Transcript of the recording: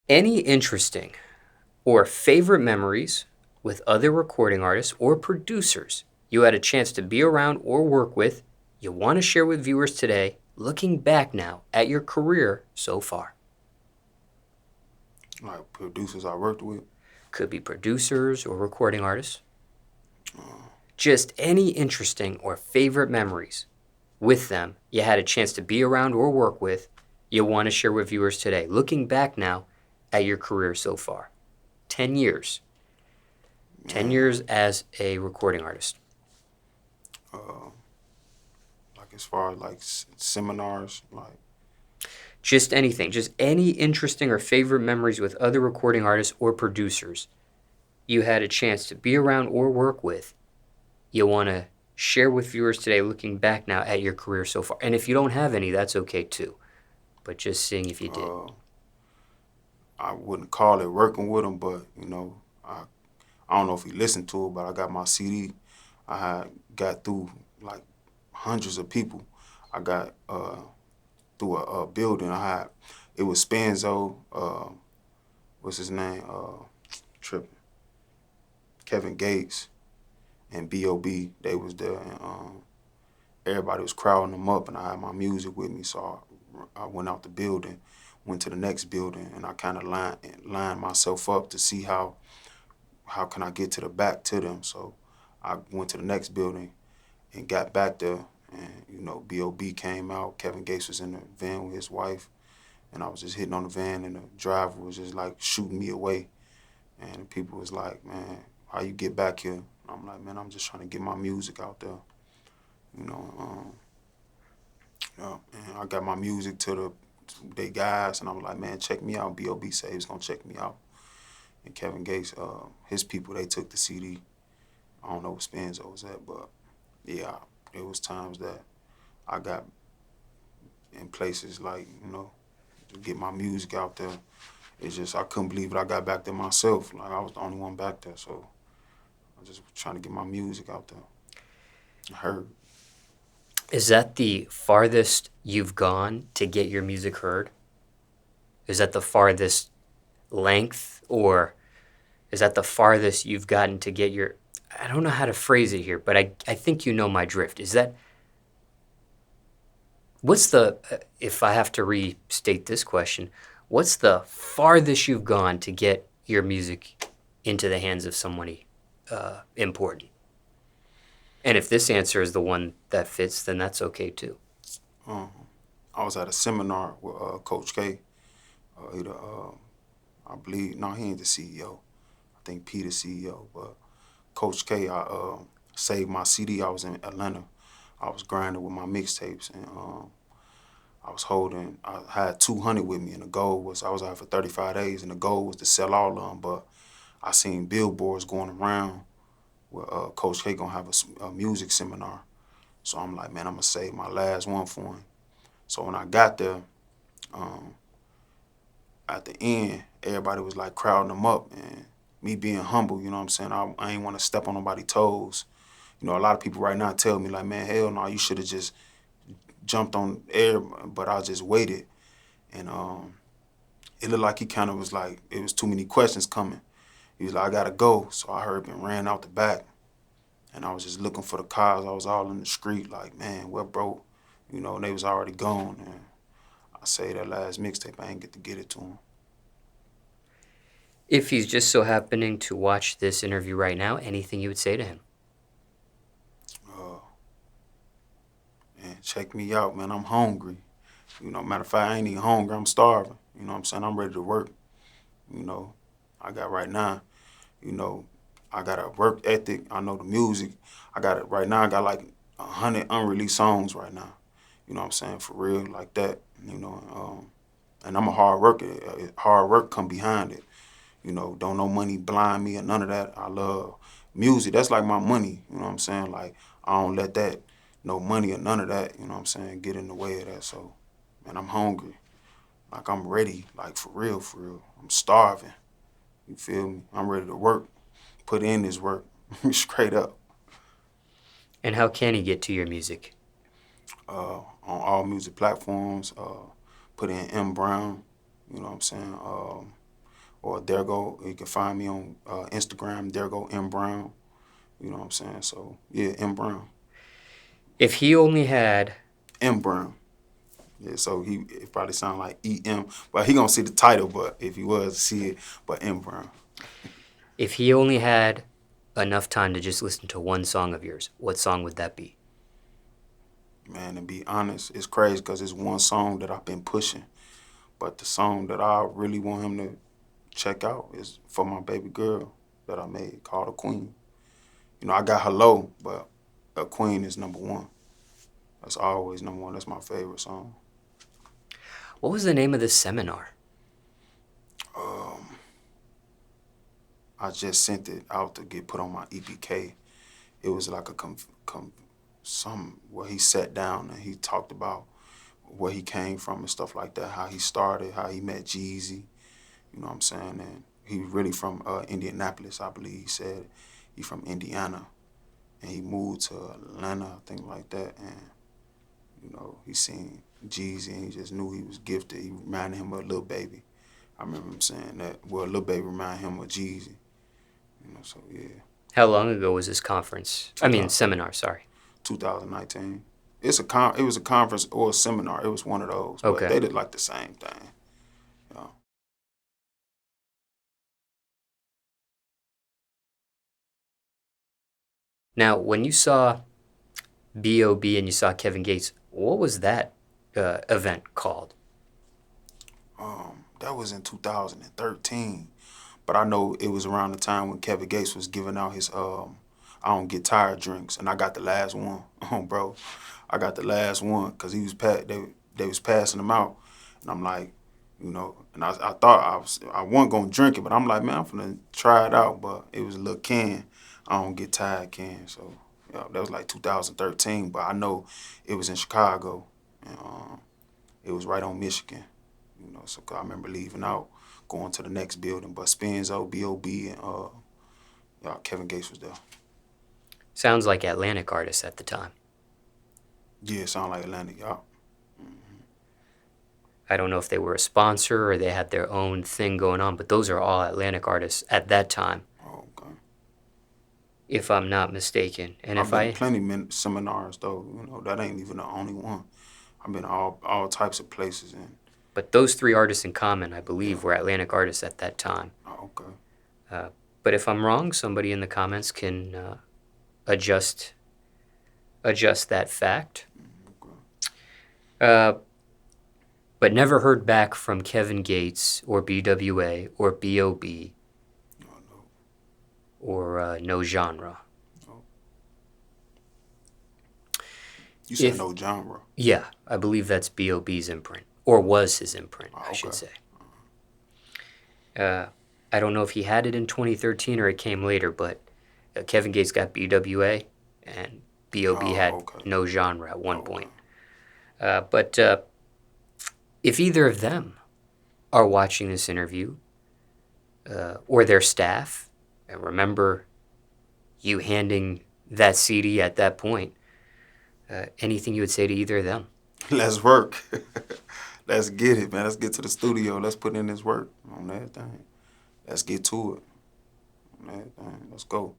Any interesting or favorite memories with other recording artists or producers you had a chance to be around or work with, you want to share with viewers today, looking back now at your career so far? Like producers I worked with. Could be producers or recording artists. Uh, Just any interesting or favorite memories with them you had a chance to be around or work with, you want to share with viewers today, looking back now at your career so far. 10 years. 10 man, years as a recording artist. uh, like as far as like seminars, like Just anything, just any interesting or favorite memories with other recording artists or producers you had a chance to be around or work with, you want to share with viewers today, looking back now at your career so far. And if you don't have any, that's okay too. But just seeing if you did. uh, I wouldn't call it working with them, but I don't know if he listened to it, but I got my CD. I had got through like hundreds of people. I got through a building. I had it was Spanzo. What's his name? Tripping. Kevin Gates and B.o.B. They was there, and everybody was crowding them up, and I had my music with me, so I went out the building, went to the next building, and I kind of lined myself up to see how can I get to the back to them. So I went to the next building and got back there, and B.o.B. came out. Kevin Gates was in the van with his wife, and I was just hitting on the van, and the driver was just like shooting me away, and people was like, "Man, how you get back here?" I'm like, "Man, I'm just trying to get my music out there." You know, yeah, and I got my music to they guys, and I was like, "Man, check me out." B.o.B. said he was gonna check me out, and Kevin Gates, his people, they took the CD. I don't know what Spanzo was at, but yeah, it was times that I got in places like to get my music out there. It's just I couldn't believe it. I got back there myself. Like I was the only one back there, so I just was trying to get my music out there. I heard. Is that the farthest you've gone to get your music heard? Is that the farthest length, or is that the farthest you've gotten to get your. I don't know how to phrase it here, but I think you know my drift. Is that. What's the. If I have to restate this question, what's the farthest you've gone to get your music into the hands of somebody important? And if this answer is the one that fits, then that's okay too. Um, I was at a seminar with Coach K. He the, I believe, no, he ain't the CEO. I think P the CEO, but Coach K, I saved my CD. I was in Atlanta. I was grinding with my mixtapes, and I had 200 with me, and the goal was, I was out for 35 days, and the goal was to sell all of them, but I seen billboards going around where Coach K gonna have a music seminar. So I'm like, man, I'm gonna save my last one for him. So when I got there, um, at the end, everybody was like crowding them up, and me being humble, you know what I'm saying? I ain't want to step on nobody's toes. A lot of people right now tell me like, man, hell no, you should have just jumped on air, but I just waited. And it looked like he kind of was like, it was too many questions coming. He was like, I gotta go. So I heard him ran out the back, and I was just looking for the cars. I was all in the street like, man, what broke? And they was already gone. And I say that last mixtape, I ain't get to get it to him. If he's just so happening to watch this interview right now, anything you would say to him? Uh, man, check me out, man. I'm hungry. Matter of fact, I ain't even hungry. I'm starving. You know what I'm saying? I'm ready to work. You know, I got right now, you know, I got a work ethic. I know the music. I got it right now. I got like 100 unreleased songs right now. You know what I'm saying? For real, like that. And I'm a hard worker. Hard work come behind it. Don't no money blind me or none of that. I love music. That's like my money. You know what I'm saying? Like I don't let that, no money or none of that. You know what I'm saying? Get in the way of that. So, man, I'm hungry. Like I'm ready. Like for real, for real. I'm starving. You feel me? I'm ready to work. Put in this work. Straight up. And how can he get to your music? On all music platforms. Put in Mbrown. You know what I'm saying? or there go. You can find me on Instagram. There go Mbrown. You know what I'm saying? So yeah, Mbrown. If he only had Mbrown. Yeah, so it probably sound like EM, but he gonna see the title. But if he was to see it, but Mbrown. if he only had enough time to just listen to one song of yours, what song would that be? Man, to be honest, it's crazy because it's one song that I've been pushing, but the song that I really want him to check out is for my baby girl that I made called A Queen. You know, I got her low, but A Queen is number one. That's always number one. That's my favorite song. What was the name of this seminar? I just sent it out to get put on my EPK. It was like some where he sat down and he talked about where he came from and stuff like that, how he started, how he met Jeezy, you know what I'm saying? And he really from Indianapolis, I believe he said. He from Indiana. And he moved to Atlanta, I think like that. And, you know, he seen Jeezy and he just knew he was gifted. He reminded him of Lil Baby. I remember him saying that. Well, Lil Baby reminded him of Jeezy. You know, so yeah. How long ago was this conference? I mean, seminar, sorry. 2019. It was a conference or a seminar. It was one of those. But Okay. they did like the same thing. You know? Now, when you saw B.o.B and you saw Kevin Gates, what was that event called? That was in 2013. But I know it was around the time when Kevin Gates was giving out his I don't get tired drinks, and I got the last one. Bro, I got the last one because they was passing them out, and I'm like, you know, and I thought I wasn't gonna drink it, but I'm like, man, I'm gonna try it out. But it was a little can. I don't get tired can, so yeah, that was like 2013. But I know it was in Chicago, and it was right on Michigan. You know, so I remember leaving out, going to the next building. But Spenzo, B.o.B, and Kevin Gates was there. Sounds like Atlantic artists at the time. Yeah, it sound like Atlantic, y'all. I don't know if they were a sponsor or they had their own thing going on, but those are all Atlantic artists at that time, Oh, okay. if I'm not mistaken. And I've if been to I, plenty seminars though. You know, that ain't even the only one. I've been all types of places and but those three artists in common, I believe, yeah. were Atlantic artists at that time. Oh, okay. But if I'm wrong, somebody in the comments can adjust that fact. Okay. But never heard back from Kevin Gates or BWA or B.o.B No, no, or No Genre. no. You said If no genre. Yeah, I believe that's B.o.B.'s imprint, or was his imprint, Oh, I should okay. say. I don't know if he had it in 2013 or it came later, but Kevin Gates got BWA and B.o.B had Oh, okay. No Genre at one Okay. point. But if either of them are watching this interview or their staff, and remember you handing that CD at that point, anything you would say to either of them? Let's work. Let's get it, man. Let's get to the studio. Let's put in this work on that thing. Let's get to it. On that thing. Let's go.